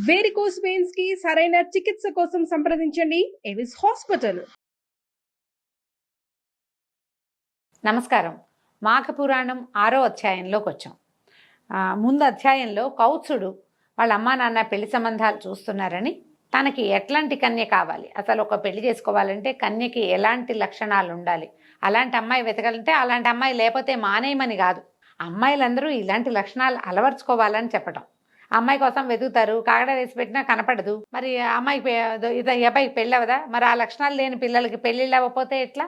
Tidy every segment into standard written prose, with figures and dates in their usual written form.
Varicose veins కి సరైన చికిత్స కోసం సంప్రదించండి ఎవిస్ హాస్పిటల్. నమస్కారం. మాఘ పురాణం 6వ అధ్యాయంలోకి వచ్చాం. ముందు అధ్యాయంలో కౌత్సుడు వాళ్ళ అమ్మా నాన్న పెళ్లి సంబంధాలు చూస్తున్నారని, తనకి ఎట్లాంటి కన్య కావాలి, అసలు ఒక పెళ్లి చేసుకోవాలంటే కన్యకి ఎలాంటి లక్షణాలు ఉండాలి, అలాంటి అమ్మాయి వెతకాలంటే అలాంటి అమ్మాయి లేకపోతే మానేయమని కాదు, అమ్మాయిలందరూ ఇలాంటి లక్షణాలు అలవర్చుకోవాలని చెప్పడం. అమ్మాయి కోసం వెతుకుతారు, కాగడ వేసి పెట్టినా కనపడదు. మరి అమ్మాయికి అబ్బాయికి పెళ్ళవదా? మరి ఆ లక్షణాలు లేని పిల్లలకి పెళ్ళిళ్ళు అవ్వకపోతే ఎట్లా?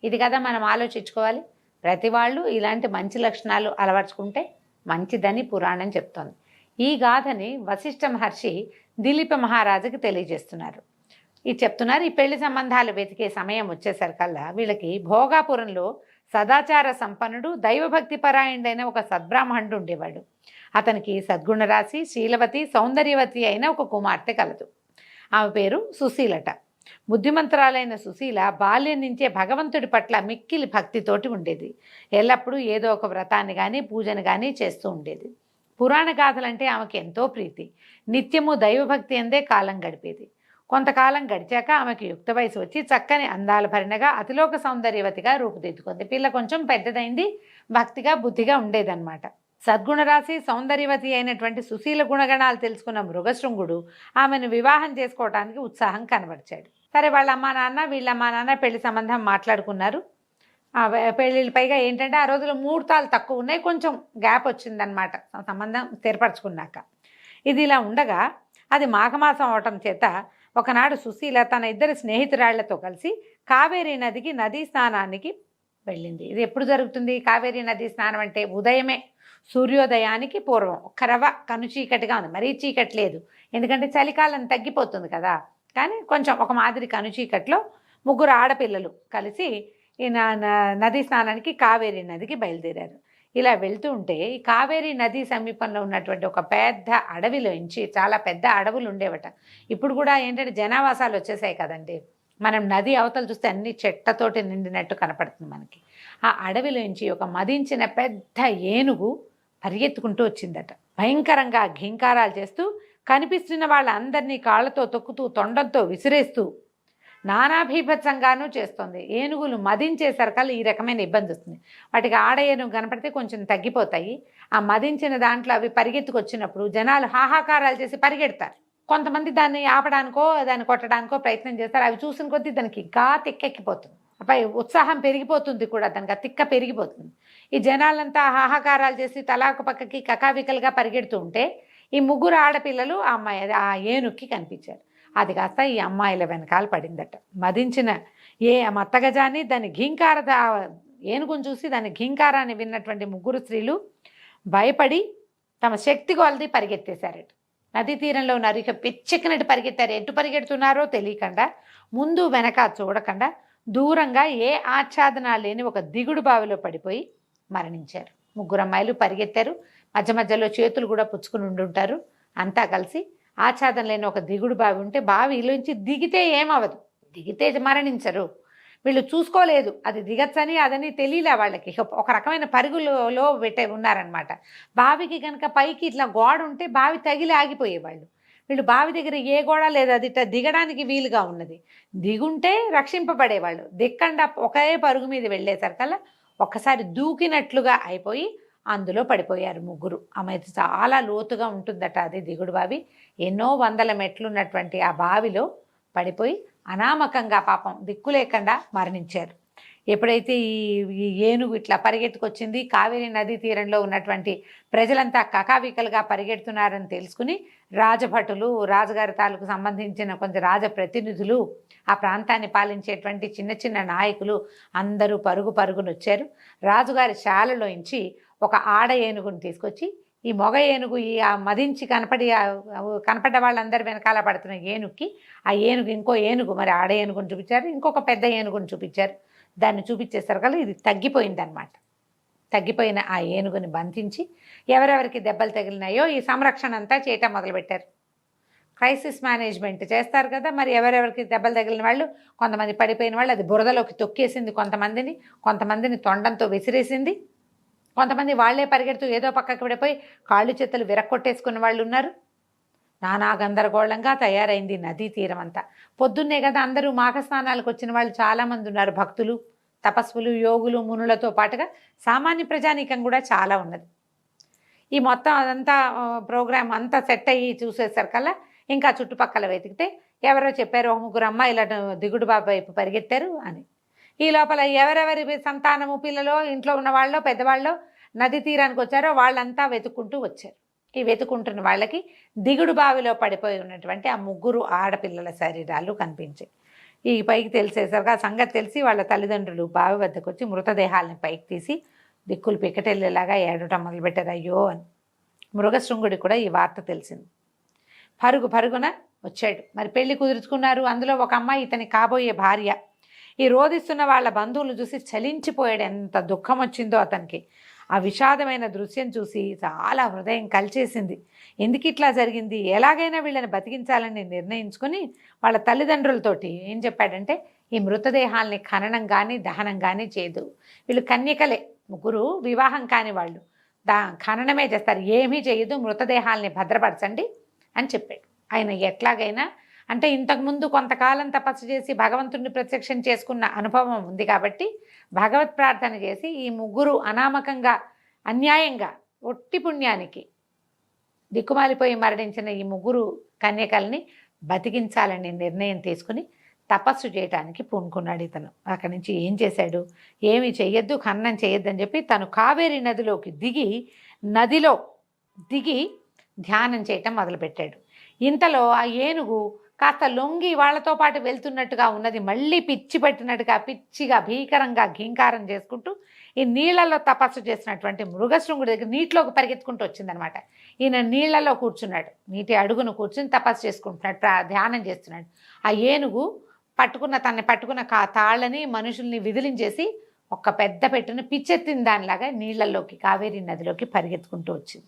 ఇది కదా మనం ఆలోచించుకోవాలి. ప్రతి వాళ్ళు ఇలాంటి మంచి లక్షణాలు అలవర్చుకుంటే మంచిదని పురాణం చెప్తోంది. ఈ గాథని వశిష్ఠ మహర్షి దిలీప మహారాజుకి తెలియజేస్తున్నారు. ఇది చెప్తున్నారు, ఈ పెళ్లి సంబంధాలు వెతికే సమయం వచ్చేసరికల్లా వీళ్ళకి భోగాపురంలో సదాచార సంపన్నుడు, దైవభక్తి పరాయణుడైన ఒక సద్బ్రాహ్మణుడు ఉండేవాడు. అతనికి సద్గుణరాశి, శీలవతి, సౌందర్యవతి అయిన ఒక కుమార్తె కలదు. ఆమె పేరు సుశీలట. బుద్ధిమంతురాలైన సుశీల బాల్యం నుంచే భగవంతుడి పట్ల మిక్కిలి భక్తితోటి ఉండేది. ఎల్లప్పుడూ ఏదో ఒక వ్రతాన్ని కానీ పూజను కానీ చేస్తూ ఉండేది. పురాణ గాథలంటే ఆమెకి ఎంతో ప్రీతి. నిత్యము దైవభక్తి అందే కాలం గడిపేది. కొంతకాలం గడిచాక ఆమెకు యుక్త వయసు వచ్చి చక్కని అందాల భరిణగా అతిలోక సౌందర్యవతిగా రూపుదిద్దుకుంది. పిల్ల కొంచెం పెద్దదైంది, భక్తిగా బుద్ధిగా ఉండేదన్నమాట. సద్గుణరాశి, సౌందర్యవతి అయినటువంటి సుశీల గుణగణాలు తెలుసుకున్న మృగశృంగుడు ఆమెను వివాహం చేసుకోవడానికి ఉత్సాహం కనబరిచాడు. సరే, వాళ్ళ అమ్మా నాన్న వీళ్ళమ్మా నాన్న పెళ్లి సంబంధం మాట్లాడుకున్నారు. పెళ్ళిళ్ళు పైగా ఏంటంటే ఆ రోజుల్లో ముహూర్తాలు తక్కువ ఉన్నాయి, కొంచెం గ్యాప్ వచ్చిందనమాట సంబంధం స్థిరపరచుకున్నాక. ఇది ఇలా ఉండగా అది మాఘమాసం అవటం చేత ఒకనాడు సుశీల తన ఇద్దరు స్నేహితురాళ్లతో కలిసి కావేరీ నదికి నదీ స్నానానికి వెళ్ళింది. ఇది ఎప్పుడు జరుగుతుంది? కావేరీ నదీ స్నానం అంటే ఉదయమే, సూర్యోదయానికి పూర్వం. ఒక రవ కను చీకటిగా ఉంది, మరీ చీకటి లేదు, ఎందుకంటే చలికాలం తగ్గిపోతుంది కదా. కానీ కొంచెం ఒక మాదిరి కను చీకట్లో ముగ్గురు ఆడపిల్లలు కలిసి ఈ నదీ స్నానానికి కావేరీ నదికి బయలుదేరారు. ఇలా వెళ్తూ ఉంటే ఈ కావేరీ నది సమీపంలో ఉన్నటువంటి ఒక పెద్ద అడవిలోంచి, చాలా పెద్ద అడవులు ఉండేవట. ఇప్పుడు కూడా ఏంటంటే జనావాసాలు వచ్చేసాయి కదండి. మనం నది అవతల చూస్తే అన్ని చెట్టతోటి నిండినట్టు కనపడుతుంది మనకి. ఆ అడవిలోంచి ఒక మదించిన పెద్ద ఏనుగు పరిగెత్తుకుంటూ వచ్చిందట. భయంకరంగా ఘీంకారాలు చేస్తూ కనిపిస్తున్న వాళ్ళందరినీ కాళ్ళతో తొక్కుతూ, తొండంతో విసిరేస్తూ నానాభీభత్సంగానూ చేస్తుంది. ఏనుగులు మదించేసరికల్లా ఈ రకమైన ఇబ్బంది వస్తుంది. వాటికి ఆడ ఏనుగు కనపడితే కొంచెం తగ్గిపోతాయి. ఆ మదించిన దాంట్లో అవి పరిగెత్తుకొచ్చినప్పుడు జనాలు హాహాకారాలు చేసి పరిగెడతారు. కొంతమంది దాన్ని ఆపడానికో దాన్ని కొట్టడానికో ప్రయత్నం చేస్తారు. అవి చూసిన కొద్దీ దానికి ఇంకా తిక్కెక్కిపోతుంది, అపై ఉత్సాహం పెరిగిపోతుంది కూడా, దానికి ఆ తిక్క పెరిగిపోతుంది. ఈ జనాలంతా హాహాకారాలు చేసి తలాకు పక్కకి కకావికలుగా పరిగెడుతూ ఉంటే ఈ ముగ్గురు ఆడపిల్లలు ఆ ఏనుగుకి కనిపించారు. అది కాస్త ఈ అమ్మాయిల వెనకాల పడిందట. మదించిన మత్తగజాన్ని, దాని ఏనుగును చూసి దాని ఘీంకారాన్ని విన్నటువంటి ముగ్గురు స్త్రీలు భయపడి తమ శక్తి కొలది పరిగెత్తేశారట. నదీ తీరంలో ఉన్నారు, ఇక పిచ్చెక్కినట్టు పరిగెత్తారు. ఎటు పరిగెడుతున్నారో తెలియకుండా, ముందు వెనక చూడకుండా దూరంగా ఏ ఆచ్ఛాదన లేని ఒక దిగుడు బావిలో పడిపోయి మరణించారు. ముగ్గురు అమ్మాయిలు పరిగెత్తారు, మధ్య మధ్యలో చేతులు కూడా పుచ్చుకుని ఉండుంటారు. అంతా కలిసి ఆచ్ఛాదన లేని ఒక దిగుడు బావి ఉంటే బావిలోంచి దిగితే ఏమవదు, దిగితే మరణించరు. వీళ్ళు చూసుకోలేదు అది దిగచ్చని, అదని తెలియలే వాళ్ళకి. ఒక రకమైన పరుగులో ఉన్నారనమాట. బావికి కనుక పైకి ఇట్లా గోడ ఉంటే బావి తగిలి ఆగిపోయేవాళ్ళు. వీళ్ళు బావి దగ్గర ఏ గోడ లేదు, అది ఇట్లా దిగడానికి వీలుగా ఉన్నది. దిగుంటే రక్షింపబడేవాళ్ళు. దిక్కండా ఒకే పరుగు మీద వెళ్ళేసరికల్లా ఒక్కసారి దూకినట్లుగా అయిపోయి అందులో పడిపోయారు ముగ్గురు. ఆమె చాలా లోతుగా ఉంటుందట అది దిగుడు బావి. ఎన్నో వందల మెట్లు ఉన్నటువంటి ఆ బావిలో పడిపోయి అనామకంగా పాపం దిక్కు లేకుండా మరణించారు. ఎప్పుడైతే ఈ ఏనుగు ఇట్లా పరిగెత్తుకొచ్చింది, కావేరీ నదీ తీరంలో ఉన్నటువంటి ప్రజలంతా కకావికలుగా పరిగెడుతున్నారని తెలుసుకుని రాజభటులు, రాజుగారి తాలూకు సంబంధించిన కొంచెం రాజప్రతినిధులు, ఆ ప్రాంతాన్ని పాలించేటువంటి చిన్న చిన్న నాయకులు అందరూ పరుగును వచ్చారు. రాజుగారి శాలలోంచి ఒక ఆడ ఏనుగుని తీసుకొచ్చి ఈ మొగ ఏనుగు, ఈ మదించి కనపడ్డ వాళ్ళందరి వెనకాల పడుతున్న ఏనుగుకి, ఆ ఏనుగు ఇంకో ఏనుగు, మరి ఆడ ఏనుగుని చూపించారు, ఇంకొక పెద్ద ఏనుగుని చూపించారు. దాన్ని చూపించేసరికల్లా ఇది తగ్గిపోయిందనమాట. తగ్గిపోయిన ఆ ఏనుగుని బంధించి ఎవరెవరికి దెబ్బలు తగిలినాయో ఈ సంరక్షణ అంతా చేయటం మొదలుపెట్టారు. క్రైసిస్ మేనేజ్మెంట్ చేస్తారు కదా, మరి ఎవరెవరికి దెబ్బలు తగిలిన వాళ్ళు, కొంతమంది పడిపోయిన వాళ్ళు అది బురదలోకి తొక్కేసింది, కొంతమందిని తొండంతో విసిరేసింది, కొంతమంది వాళ్లే పరిగెడుతూ ఏదో పక్కకి విడిపోయి కాళ్ళు చేతులు విరక్కొట్టేసుకున్న వాళ్ళు ఉన్నారు. నానా గందరగోళంగా తయారైంది నదీ తీరం అంతా. పొద్దున్నే కదా అందరూ మాఘ స్నానాలకు వచ్చిన వాళ్ళు చాలామంది ఉన్నారు. భక్తులు, తపస్సులు, యోగులు, మునులతో పాటుగా సామాన్య ప్రజానీకం కూడా చాలా ఉన్నది. ఈ మొత్తం అదంతా ప్రోగ్రామ్ అంతా సెట్ అయ్యి చూసేసరికల్లా ఇంకా చుట్టుపక్కల వెతికితే ఎవరో చెప్పారు, ఒక 3 అమ్మాయిల దిగుడు బాబు వైపు పరిగెత్తారు అని. ఈ లోపల ఎవరెవరి సంతానము, పిల్లలో, ఇంట్లో ఉన్న వాళ్ళు, పెద్దవాళ్ళు నది తీరానికి వచ్చారో వాళ్ళంతా వెతుక్కుంటూ వచ్చారు. ఈ వెతుకుంటున్న వాళ్ళకి దిగుడు బావిలో పడిపోయి ఉన్నటువంటి ఆ 3 ఆడపిల్లల శరీరాలు కనిపించాయి. ఈ పైకి తెలిసేసరికి ఆ సంగతి తెలిసి వాళ్ళ తల్లిదండ్రులు బావి వద్దకు వచ్చి మృతదేహాలని పైకి తీసి దిక్కులు పిక్కటెళ్ళేలాగా ఏడటం మొదలుపెట్టారు, అయ్యో అని. మృగశృంగుడి కూడా ఈ వార్త తెలిసింది. పరుగున వచ్చాడు. మరి పెళ్లి కుదుర్చుకున్నారు. అందులో ఒక అమ్మాయి ఇతని కాబోయే భార్య. ఈ రోధిస్తున్న వాళ్ళ బంధువులు చూసి చలించిపోయాడు. ఎంత దుఃఖం వచ్చిందో అతనికి. ఆ విషాదమైన దృశ్యం చూసి చాలా హృదయం కలిచేసింది. ఎందుకు ఇట్లా జరిగింది, ఎలాగైనా వీళ్ళని బతికించాలని నిర్ణయించుకొని వాళ్ళ తల్లిదండ్రులతోటి ఏం చెప్పాడంటే, ఈ మృతదేహాల్ని ఖననం కానీ దహనం కానీ చేయదు. వీళ్ళు కన్యకలే, 3 వివాహం కాని వాళ్ళు. ఖననమే చేస్తారు, ఏమీ చేయదు, మృతదేహాల్ని భద్రపరచండి అని చెప్పాడు. ఆయన ఎట్లాగైనా అంటే ఇంతకుముందు కొంతకాలం తపస్సు చేసి భగవంతుడిని ప్రత్యక్షం చేసుకున్న అనుభవం ఉంది కాబట్టి భగవత్ ప్రార్థన చేసి ఈ 3 అనామకంగా అన్యాయంగా ఒట్టి పుణ్యానికి దిక్కుమాలిపోయి మరణించిన ఈ 3 కన్యకల్ని బతికించాలని నిర్ణయం తీసుకుని తపస్సు చేయడానికి పూనుకున్నాడు ఇతను. అక్కడి నుంచి ఏం చేశాడు, ఏమి చెయ్యొద్దు, ఖననం చేయొద్దు అని చెప్పి తను కావేరీ నదిలోకి నదిలో దిగి ధ్యానం చేయటం మొదలుపెట్టాడు. ఇంతలో ఆ ఏనుగు కాస్త లొంగి వాళ్ళతో పాటు వెళ్తున్నట్టుగా ఉన్నది. మళ్ళీ పిచ్చి పట్టినట్టుగా పిచ్చిగా భీకరంగా ఘీంకారం చేసుకుంటూ ఈ నీళ్లలో తపస్సు చేసినటువంటి మృగశృంగుడి దగ్గర నీటిలోకి పరిగెత్తుకుంటూ వచ్చిందనమాట. ఈయన నీళ్లలో కూర్చున్నాడు, నీటి అడుగును కూర్చుని తపస్సు చేసుకుంటున్నాడు, ధ్యానం చేస్తున్నాడు. ఆ ఏనుగు తనని పట్టుకున్న తాళ్ళని మనుషుల్ని విదిలించేసి ఒక పెద్ద పెట్టుని పిచ్చెత్తిన దానిలాగా నీళ్లలోకి కావేరీ నదిలోకి పరిగెత్తుకుంటూ వచ్చింది.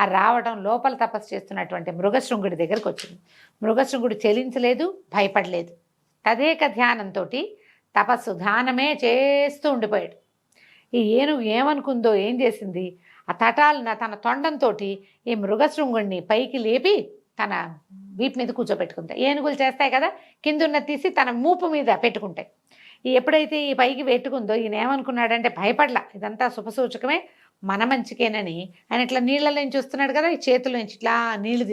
ఆ రావడం లోపల తపస్సు చేస్తున్నటువంటి మృగశృంగుడి దగ్గరకు వచ్చింది. మృగశృంగుడు చెలించలేదు, భయపడలేదు. తదేక ధ్యానంతో ధ్యానమే చేస్తూ ఉండిపోయాడు. ఈ ఏనుగు ఏమనుకుందో ఏం చేసింది, ఆ తన తొండంతో ఈ మృగశృంగుడిని పైకి లేపి తన వీపు మీద కూర్చోబెట్టుకుంది. ఏనుగులు చేస్తాయి కదా, కిందున్న తీసి తన మూపు మీద పెట్టుకుంటాయి. ఎప్పుడైతే ఈ పైకి పెట్టుకుందో ఈయన ఏమనుకున్నాడంటే, భయపడలా, ఇదంతా శుభసూచకమే, మన మంచికేనని ఆయన ఇట్లా నీళ్ళలోంచి చూస్తున్నాడు కదా, ఈ చేతుల్లోంచి ఇట్లా నీళ్లు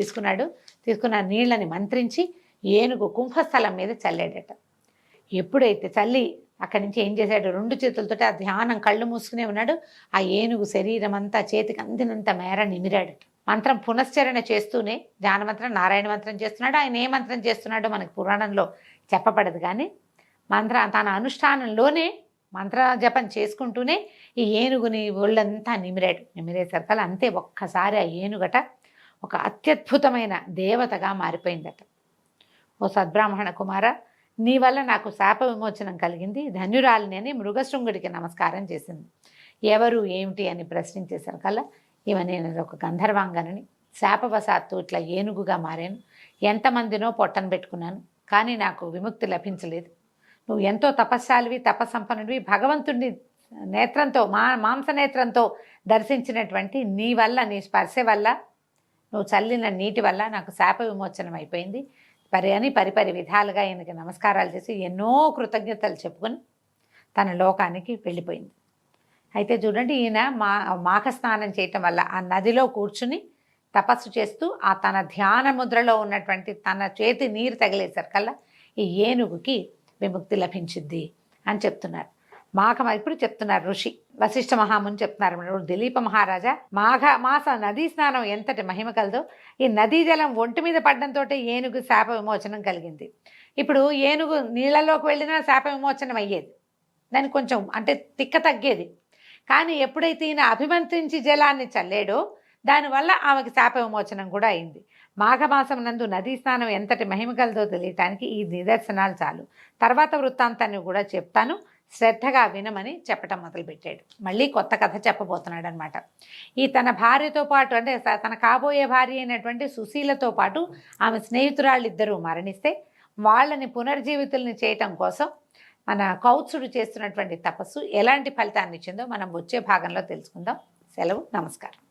తీసుకున్న నీళ్ళని మంత్రించి ఏనుగు కుంభస్థలం మీద చల్లాడట. ఎప్పుడైతే చల్లి అక్కడి నుంచి ఏం చేశాడు, 2 చేతులతో ఆ ధ్యానం కళ్ళు మూసుకునే ఉన్నాడు. ఆ ఏనుగు శరీరం అంతా చేతికి అందినంత మేర నిమిరాడు. మంత్రం పునశ్చరణ చేస్తూనే ధ్యాన మంత్రం, నారాయణ మంత్రం చేస్తున్నాడు. ఆయన ఏ మంత్రం చేస్తున్నాడో మనకు పురాణంలో చెప్పబడదు, కానీ తన అనుష్ఠానంలోనే మంత్ర జపం చేసుకుంటూనే ఈ ఏనుగుని ఒళ్ళంతా నిమిరేసరికల్ అంతే ఒక్కసారి ఆ ఏనుగట ఒక అత్యద్భుతమైన దేవతగా మారిపోయిందట. ఓ సద్బ్రాహ్మణ కుమార, నీ వల్ల నాకు శాప విమోచనం కలిగింది, ధన్యురాలిని అని మృగశృంగుడికి నమస్కారం చేసింది. ఎవరు ఏమిటి అని ప్రశ్నించేసరికల్లా నేను ఒక గంధర్వాంగనని, శాపవశాత్తు ఇట్లా ఏనుగుగా మారాను, ఎంతమందినో పొట్టను పెట్టుకున్నాను, కానీ నాకు విముక్తి లభించలేదు. నువ్వు ఎంతో తపస్శాలివి, తపస్సంపన్నుడివి, భగవంతుడిని నేత్రంతో మాంసనేత్రంతో దర్శించినటువంటి నీ వల్ల, నీ స్పర్శ వల్ల, నువ్వు చల్లిన నీటి వల్ల నాకు శాప విమోచనం అయిపోయింది అని పరిపరి విధాలుగా ఈయనకి నమస్కారాలు చేసి ఎన్నో కృతజ్ఞతలు చెప్పుకొని తన లోకానికి వెళ్ళిపోయింది. అయితే చూడండి, ఈయన మాఘ స్నానం చేయటం వల్ల ఆ నదిలో కూర్చుని తపస్సు చేస్తూ ఆ తన ధ్యాన ముద్రలో ఉన్నటువంటి తన చేతి నీరు తగిలేసరికల్లా ఈ ఏనుగుకి విముక్తి లభించింది అని చెప్తున్నారు. ఇప్పుడు చెప్తున్నారు ఋషి వశిష్ఠ మహాముని చెప్తున్నారు, దిలీప మహారాజా, మాఘ నదీ స్నానం ఎంతటి మహిమ కలదో, ఈ నదీ జలం ఒంటి మీద పడడంతో ఏనుగు శాప విమోచనం కలిగింది. ఇప్పుడు ఏనుగు నీళ్ళలోకి వెళ్ళినా శాప విమోచనం అయ్యేది, దానికి కొంచెం అంటే తిక్క తగ్గేది. కానీ ఎప్పుడైతే ఈయన అభిమంత్రించి జలాన్ని చల్లాడో దానివల్ల ఆమెకి శాప విమోచనం కూడా అయింది. మాఘమాసం నందు నదీ స్నానం ఎంతటి మహిమ కలదో తెలియటానికి ఈ నిదర్శనాలు చాలు. తర్వాత వృత్తాంతాన్ని కూడా చెప్తాను, శ్రద్ధగా వినమని చెప్పటం మొదలుపెట్టాడు. మళ్ళీ కొత్త కథ చెప్పబోతున్నాడు అనమాట. ఈ తన భార్యతో పాటు, అంటే తన కాబోయే భార్య అయినటువంటి సుశీలతో పాటు ఆమె స్నేహితురాళ్ళు 2 మరణిస్తే వాళ్ళని పునర్జీవితుల్ని చేయటం కోసం మన కౌత్సుడు చేస్తున్నటువంటి తపస్సు ఎలాంటి ఫలితాన్ని ఇచ్చిందో మనం వచ్చే భాగంలో తెలుసుకుందాం. సెలవు, నమస్కారం.